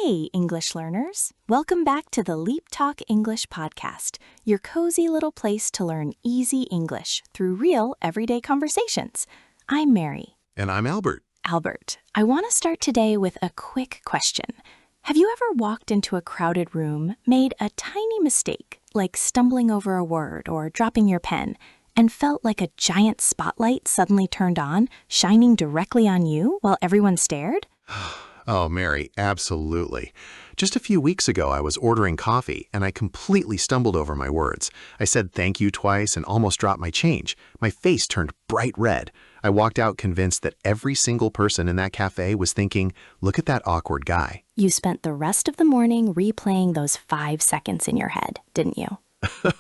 Hey, English learners! Welcome back to the LeapTalk English Podcast, your cozy little place to learn easy English through real, everyday conversations. I'm Mary. And I'm Albert. Albert, I want to start today with a quick question. Have you ever walked into a crowded room, made a tiny mistake, like stumbling over a word or dropping your pen, and felt like a giant spotlight suddenly turned on, shining directly on you while everyone stared? Oh, Mary, absolutely. Just a few weeks ago, I was ordering coffee, and I completely stumbled over my words. I said thank you twice and almost dropped my change. My face turned bright red. I walked out convinced that every single person in that cafe was thinking, look at that awkward guy. You spent the rest of the morning replaying those 5 seconds in your head, didn't you?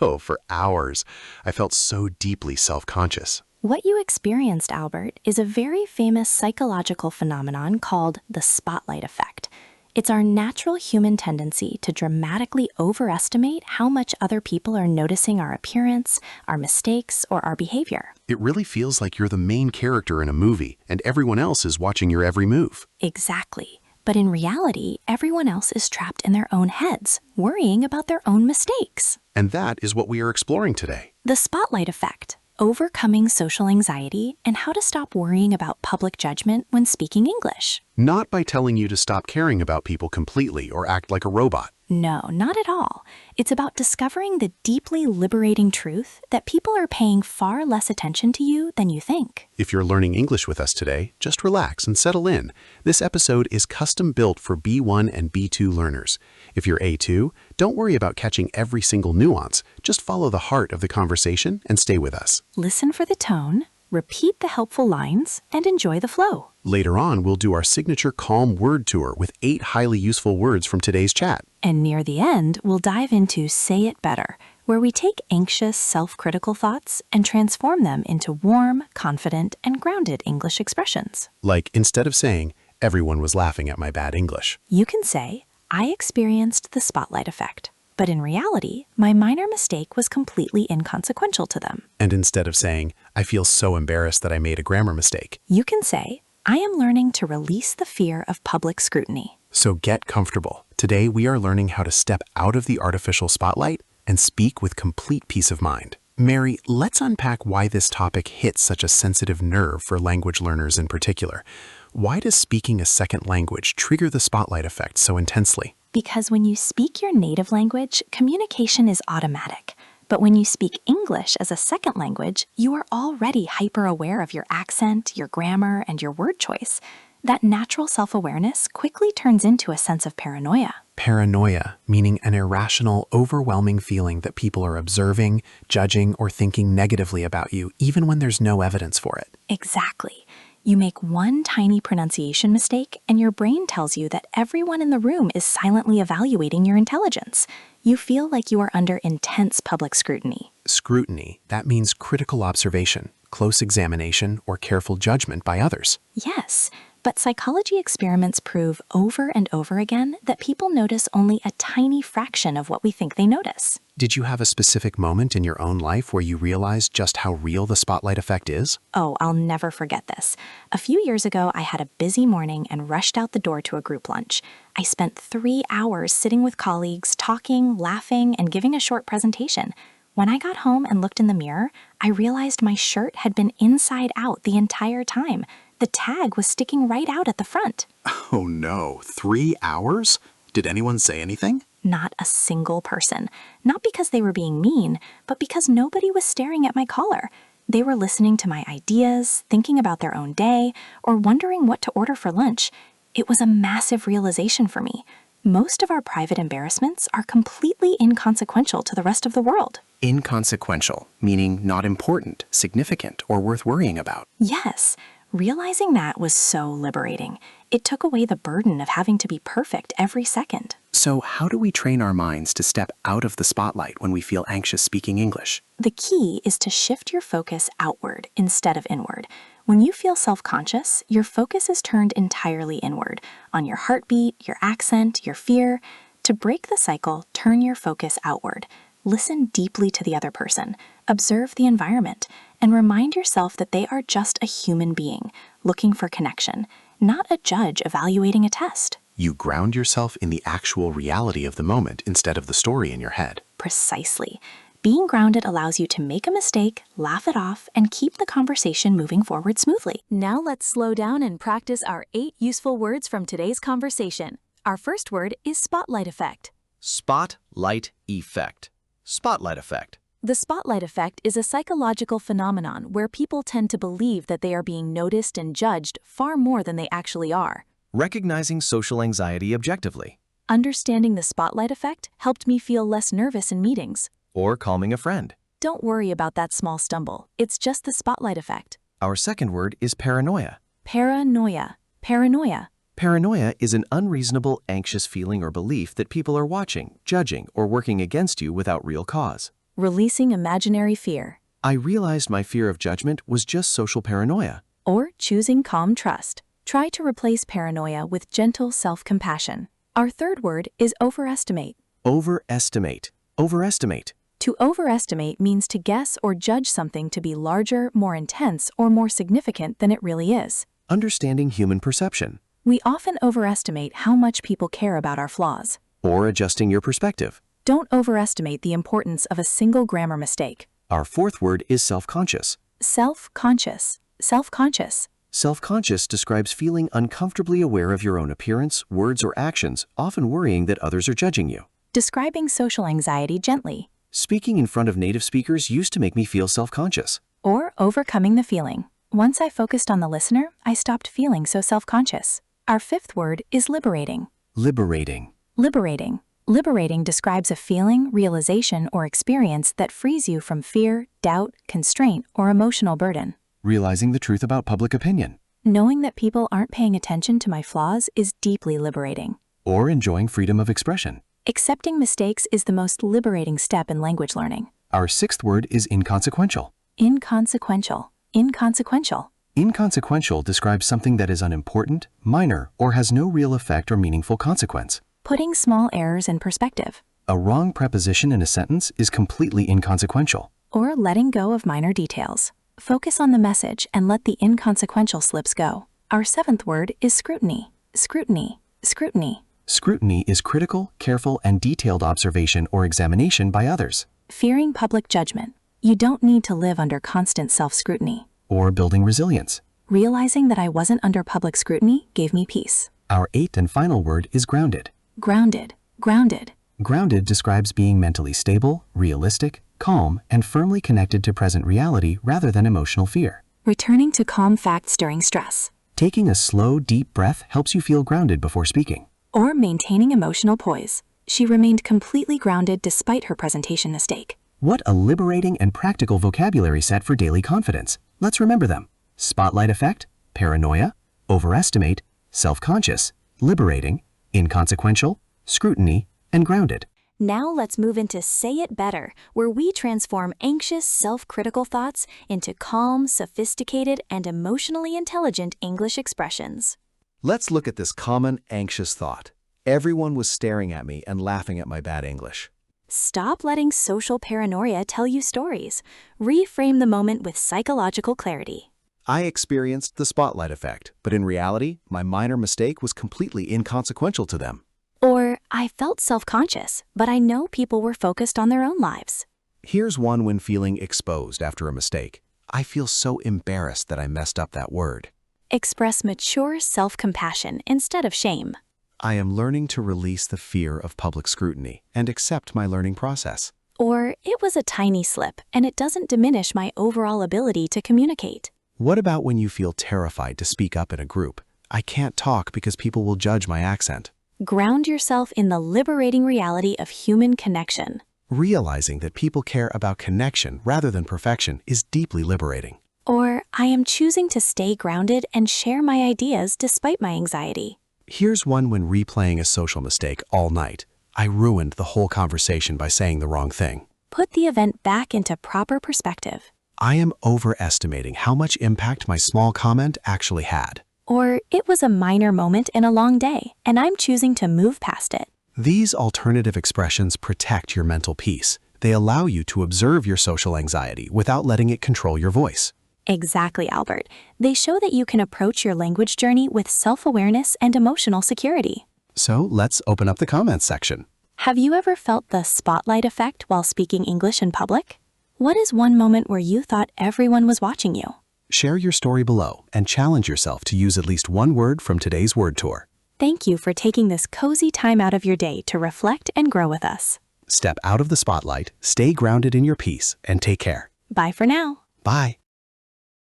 Oh, for hours. I felt so deeply self-conscious. What you experienced, Albert, is a very famous psychological phenomenon called the spotlight effect. It's our natural human tendency to dramatically overestimate how much other people are noticing our appearance, our mistakes, or our behavior. It really feels like you're the main character in a movie, and everyone else is watching your every move. Exactly. But in reality, everyone else is trapped in their own heads, worrying about their own mistakes. And that is what we are exploring today. The spotlight effect. Overcoming social anxiety, and how to stop worrying about public judgment when speaking English. Not by telling you to stop caring about people completely or act like a robot. No, not at all. It's about discovering the deeply liberating truth that people are paying far less attention to you than you think. If you're learning English with us today, just relax and settle in. This episode is custom built for B1 and B2 learners. If you're A2, don't worry about catching every single nuance. Just follow the heart of the conversation and stay with us. Listen for the tone, repeat the helpful lines, and enjoy the flow. Later on, we'll do our signature calm word tour with 8 highly useful words from today's chat. And near the end, we'll dive into Say It Better, where we take anxious, self-critical thoughts and transform them into warm, confident, and grounded English expressions. Like, instead of saying, everyone was laughing at my bad English, You can say, I experienced the spotlight effect, but in reality, my minor mistake was completely inconsequential to them. and instead of saying, I feel so embarrassed that I made a grammar mistake. You can say, I am learning to release the fear of public scrutiny. So get comfortable. Today, we are learning how to step out of the artificial spotlight and speak with complete peace of mind. Mary, let's unpack why this topic hits such a sensitive nerve for language learners in particular. Why does speaking a second language trigger the spotlight effect so intensely? Because when you speak your native language, communication is automatic. But when you speak English as a second language, you are already hyper-aware of your accent, your grammar, and your word choice. That natural self-awareness quickly turns into a sense of paranoia. Paranoia, meaning an irrational, overwhelming feeling that people are observing, judging, or thinking negatively about you, even when there's no evidence for it. Exactly. You make one tiny pronunciation mistake, and your brain tells you that everyone in the room is silently evaluating your intelligence. You feel like you are under intense public scrutiny. Scrutiny, that means critical observation, close examination, or careful judgment by others. Yes, but psychology experiments prove over and over again that people notice only a tiny fraction of what we think they notice. Did you have a specific moment in your own life where you realized just how real the spotlight effect is? Oh, I'll never forget this. A few years ago, I had a busy morning and rushed out the door to a group lunch. I spent 3 hours sitting with colleagues, talking, laughing, and giving a short presentation. When I got home and looked in the mirror, I realized my shirt had been inside out the entire time. The tag was sticking right out at the front. Oh no, 3 hours? Did anyone say anything? Not a single person. Not because they were being mean, but because nobody was staring at my collar. They were listening to my ideas, thinking about their own day, or wondering what to order for lunch. It was a massive realization for me. Most of our private embarrassments are completely inconsequential to the rest of the world. Inconsequential, meaning not important, significant, or worth worrying about. Yes. Realizing that was so liberating. It took away the burden of having to be perfect every second. So how do we train our minds to step out of the spotlight when we feel anxious speaking English? The key is to shift your focus outward instead of inward. When you feel self-conscious, your focus is turned entirely inward, on your heartbeat, your accent, your fear. To break the cycle, turn your focus outward. Listen deeply to the other person, observe the environment, and remind yourself that they are just a human being, looking for connection, not a judge evaluating a test. You ground yourself in the actual reality of the moment instead of the story in your head. Precisely. Being grounded allows you to make a mistake, laugh it off, and keep the conversation moving forward smoothly. Now let's slow down and practice our 8 useful words from today's conversation. Our first word is spotlight effect. Spotlight effect. Spotlight effect. The spotlight effect is a psychological phenomenon where people tend to believe that they are being noticed and judged far more than they actually are. Recognizing social anxiety objectively. Understanding the spotlight effect helped me feel less nervous in meetings. Or calming a friend. Don't worry about that small stumble. It's just the spotlight effect. Our second word is paranoia. Paranoia. Paranoia. Paranoia is an unreasonable, anxious feeling or belief that people are watching, judging, or working against you without real cause. Releasing imaginary fear. I realized my fear of judgment was just social paranoia. Or choosing calm trust. Try to replace paranoia with gentle self-compassion. Our third word is overestimate. Overestimate. Overestimate. To overestimate means to guess or judge something to be larger, more intense, or more significant than it really is. Understanding human perception. We often overestimate how much people care about our flaws. Or adjusting your perspective. Don't overestimate the importance of a single grammar mistake. Our fourth word is self-conscious. Self-conscious. Self-conscious. Self-conscious describes feeling uncomfortably aware of your own appearance, words, or actions, often worrying that others are judging you. Describing social anxiety gently. Speaking in front of native speakers used to make me feel self-conscious. Or overcoming the feeling. Once I focused on the listener, I stopped feeling so self-conscious. Our fifth word is liberating. Liberating. Liberating. Liberating describes a feeling, realization, or experience that frees you from fear, doubt, constraint, or emotional burden. Realizing the truth about public opinion. Knowing that people aren't paying attention to my flaws is deeply liberating. Or enjoying freedom of expression. Accepting mistakes is the most liberating step in language learning. Our sixth word is inconsequential. Inconsequential. Inconsequential. Inconsequential describes something that is unimportant, minor, or has no real effect or meaningful consequence. Putting small errors in perspective. A wrong preposition in a sentence is completely inconsequential. Or letting go of minor details. Focus on the message and let the inconsequential slips go. Our seventh word is scrutiny. Scrutiny. Scrutiny. Scrutiny is critical, careful, and detailed observation or examination by others. Fearing public judgment. You don't need to live under constant self-scrutiny. Or building resilience. Realizing that I wasn't under public scrutiny gave me peace. Our eighth and final word is grounded. Grounded. Grounded. Grounded describes being mentally stable, realistic, calm, and firmly connected to present reality rather than emotional fear. Returning to calm facts during stress. Taking a slow, deep breath helps you feel grounded before speaking. Or maintaining emotional poise. She remained completely grounded despite her presentation mistake. What a liberating and practical vocabulary set for daily confidence. Let's remember them. Spotlight effect, paranoia, overestimate, self-conscious, liberating, inconsequential, scrutiny, and grounded. Now let's move into Say It Better, where we transform anxious, self-critical thoughts into calm, sophisticated, and emotionally intelligent English expressions. Let's look at this common, anxious thought. Everyone was staring at me and laughing at my bad English. Stop letting social paranoia tell you stories. Reframe the moment with psychological clarity. I experienced the spotlight effect, but in reality, my minor mistake was completely inconsequential to them. Or, I felt self-conscious, but I know people were focused on their own lives. Here's one when feeling exposed after a mistake. I feel so embarrassed that I messed up that word. Express mature self-compassion instead of shame. I am learning to release the fear of public scrutiny and accept my learning process. Or, it was a tiny slip, and it doesn't diminish my overall ability to communicate. What about when you feel terrified to speak up in a group? I can't talk because people will judge my accent. Ground yourself in the liberating reality of human connection. Realizing that people care about connection rather than perfection is deeply liberating. Or, I am choosing to stay grounded and share my ideas despite my anxiety. Here's one when replaying a social mistake all night. I ruined the whole conversation by saying the wrong thing. Put the event back into proper perspective. I am overestimating how much impact my small comment actually had. Or, it was a minor moment in a long day, and I'm choosing to move past it. These alternative expressions protect your mental peace. They allow you to observe your social anxiety without letting it control your voice. Exactly, Albert. They show that you can approach your language journey with self-awareness and emotional security. So let's open up the comments section. Have you ever felt the spotlight effect while speaking English in public? What is one moment where you thought everyone was watching you? Share your story below and challenge yourself to use at least one word from today's word tour. Thank you for taking this cozy time out of your day to reflect and grow with us. Step out of the spotlight, stay grounded in your peace, and take care. Bye for now. Bye.